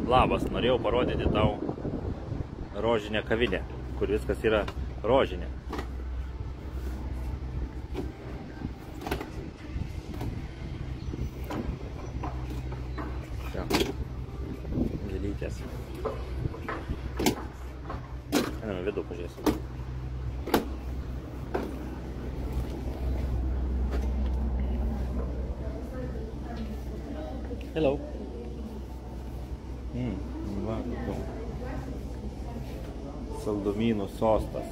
Labas, norėjau parodyti tau rožinę kavinę, kur viskas yra rožinė. Čia. Gėlytės. Einame vidų pažiūrėsim. Hello. Va, saldumynų sostas.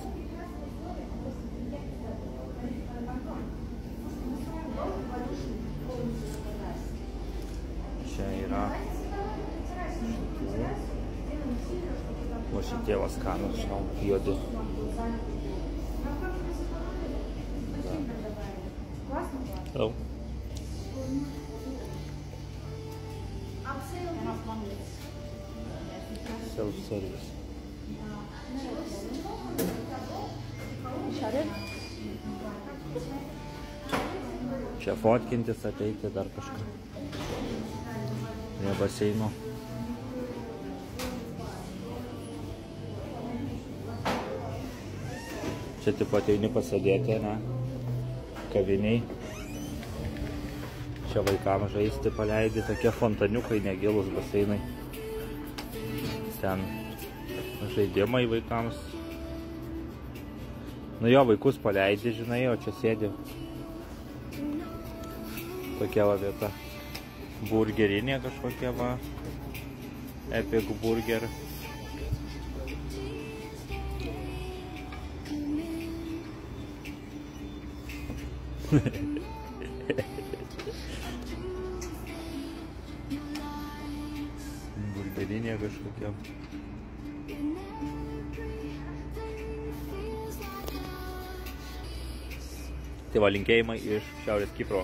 Čia yra šitų. O šitie va skanūs, žinau, juodi. Hello. Self-service. Čia fotkintis, ateiti dar kažką. Prie baseino. Čia tipo ateini pasėdėti, ne? Kaviniai. Čia vaikams žaisti paleidi, tokie fontaniukai, negilūs baseinai. Ten žaidimai vaikams. Nu jo, vaikus paleidi, žinai, o čia sėdi. Tokia va vieta. Burgerinė kažkokia va. Epic Burger. Burgerinė kažkokia. Tai va linkėjimai iš Šiaurės Kipro.